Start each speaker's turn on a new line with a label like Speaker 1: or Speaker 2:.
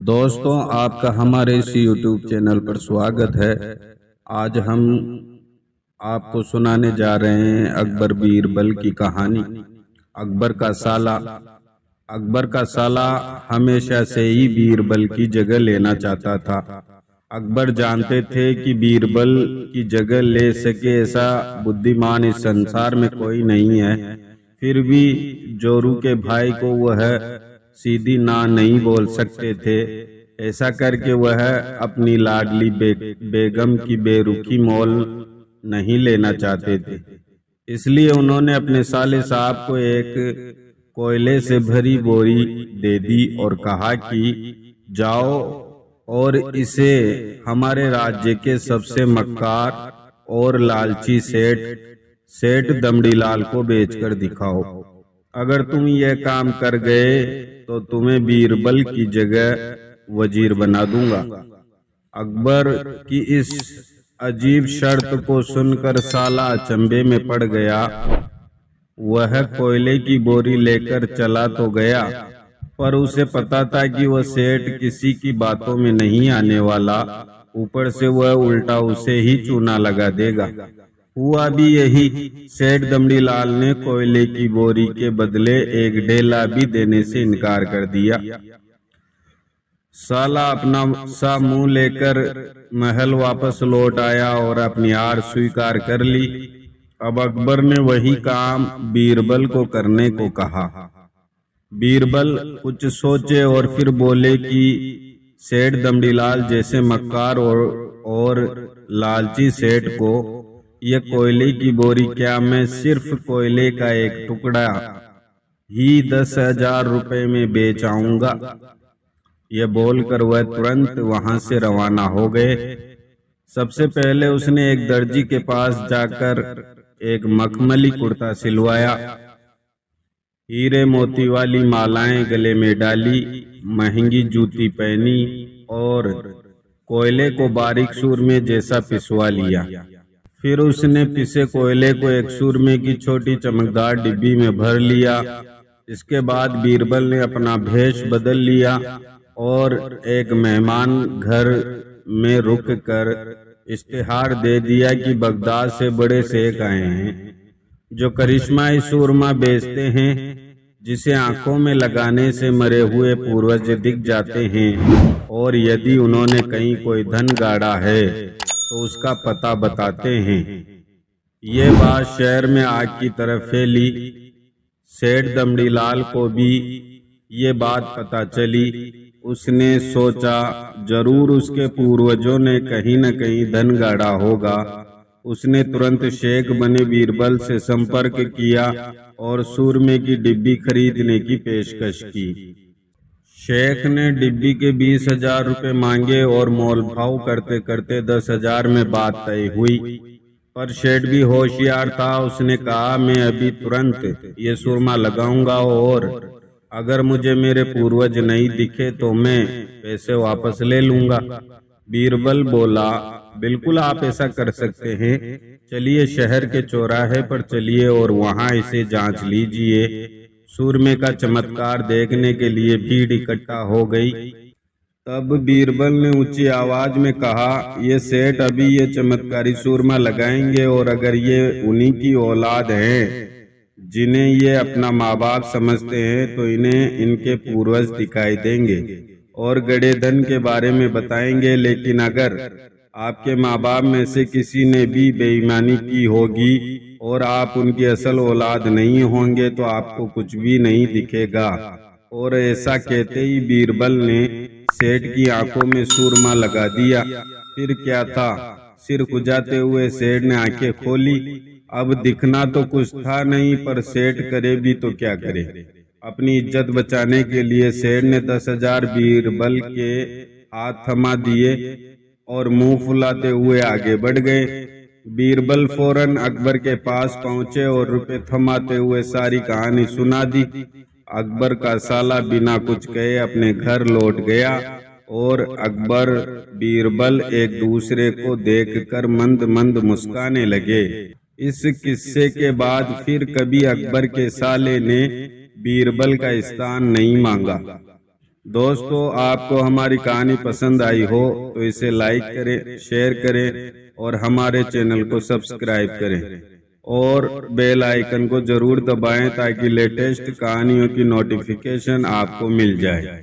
Speaker 1: दोस्तों, आपका हमारे इस YouTube चैनल पर स्वागत है। आज हम आपको सुनाने जा रहे हैं अकबर बीरबल की कहानी। अकबर का साला। अकबर का साला हमेशा से ही बीरबल की जगह लेना चाहता था। अकबर जानते थे कि बीरबल की जगह ले सके ऐसा बुद्धिमान इस संसार में कोई नहीं है। फिर भी जोरू के भाई को वह सीधी ना नहीं बोल सकते थे। ऐसा करके वह अपनी लाडली बेगम की बेरुखी मोल नहीं लेना चाहते थे। इसलिए उन्होंने अपने साले साहब को एक कोयले से भरी बोरी दे दी और कहा कि जाओ और इसे हमारे राज्य के सबसे मक्कार और लालची सेठ दमड़ीलाल को बेचकर दिखाओ। अगर तुम यह काम कर गए तो तुम्हें बीरबल की जगह वजीर बना दूंगा। अकबर की इस अजीब शर्त को सुनकर साला अचंभे में पड़ गया। वह कोयले की बोरी लेकर चला तो गया, पर उसे पता था कि वह सेठ किसी की बातों में नहीं आने वाला। ऊपर से वह उल्टा उसे ही चूना लगा देगा। हुआ भी यही। सेठ दमड़ीलाल ने कोयले की बोरी के बदले एक ढेला भी देने से इनकार कर दिया। साला अपना सा मुंह लेकर महल वापस लौट आया और अपनी हार स्वीकार कर ली। अब अकबर ने वही काम बीरबल को करने को कहा। बीरबल कुछ सोचे और फिर बोले कि सेठ दमड़ीलाल जैसे मक्कार और लालची सेठ को यह कोयले की बोरी क्या मैं सिर्फ कोयले का एक टुकड़ा ही 10,000 रुपए में बेच आऊंगा। यह बोलकर वह तुरंत वहां से रवाना हो गए। सबसे पहले उसने एक दर्जी के पास जाकर एक मखमली कुर्ता सिलवाया, हीरे मोती वाली मालाएं गले में डाली, महंगी जूती पहनी और कोयले को बारीक सूरमे जैसा पिसवा लिया। फिर उसने पिसे कोयले को एक सूरमे की छोटी चमकदार डिब्बी में भर लिया। इसके बाद बीरबल ने अपना भेष बदल लिया और एक मेहमान घर में रुक कर इश्तिहार दे दिया कि बगदाद से बड़े शेख आए हैं जो करिश्माई सूरमा बेचते हैं, जिसे आंखों में लगाने से मरे हुए पूर्वज दिख जाते हैं और यदि उन्होंने कहीं कोई धन गाड़ा है तो उसका पता बताते हैं। ये बात शहर में आग की तरह फैली। सेठ दमड़ीलाल को भी ये बात पता चली। उसने सोचा जरूर उसके पूर्वजों ने कहीं न कहीं धन गाड़ा होगा। उसने तुरंत शेख बने बीरबल से संपर्क किया और सूरमे की डिब्बी खरीदने की पेशकश की। शेख ने डिब्बी के 20,000 रुपए मांगे और मोल भाव करते करते 10,000 में बात तय हुई। पर शेठ भी होशियार था। उसने कहा मैं अभी तुरंत ये सुरमा लगाऊंगा और अगर मुझे मेरे पूर्वज नहीं दिखे तो मैं पैसे वापस ले लूंगा। बीरबल बोला बिल्कुल आप ऐसा कर सकते हैं। चलिए शहर के चौराहे पर चलिए और वहां इसे जांच लीजिए। सूरमे का चमत्कार देखने के लिए भीड़ इकट्ठा हो गई। तब बीरबल ने ऊंची आवाज में कहा ये सेठ अभी ये चमत्कारी सूरमा लगाएंगे और अगर ये उन्हीं की औलाद हैं जिन्हें ये अपना माँ बाप समझते हैं तो इन्हें इनके पूर्वज दिखाई देंगे और गड़े धन के बारे में बताएंगे। लेकिन अगर आपके माँ बाप में से किसी ने भी बेईमानी की होगी और आप उनकी असल औलाद नहीं होंगे तो आपको कुछ भी नहीं दिखेगा। और ऐसा कहते ही बीरबल ने सेठ की आंखों में सूरमा लगा दिया। फिर क्या था, सिर खुजाते हुए सेठ ने आंखें खोली। अब दिखना तो कुछ था नहीं, पर सेठ करे भी तो क्या करे। अपनी इज्जत बचाने के लिए सेठ ने 10,000 बीरबल के हाथ थमा दिए और मुंह फुलाते हुए आगे बढ़ गए। बीरबल फौरन अकबर के पास पहुंचे और रुपए थमाते हुए सारी कहानी सुना दी। अकबर का साला बिना कुछ कहे अपने घर लौट गया और अकबर बीरबल एक दूसरे को देखकर मंद मंद मुस्काने लगे। इस किस्से के बाद फिर कभी अकबर के साले ने बीरबल का स्थान नहीं मांगा। दोस्तों, आपको हमारी कहानी पसंद आई हो तो इसे लाइक करें, शेयर करें और हमारे चैनल को सब्सक्राइब करें और बेल आइकन को जरूर दबाएं ताकि लेटेस्ट कहानियों की नोटिफिकेशन आपको मिल जाए।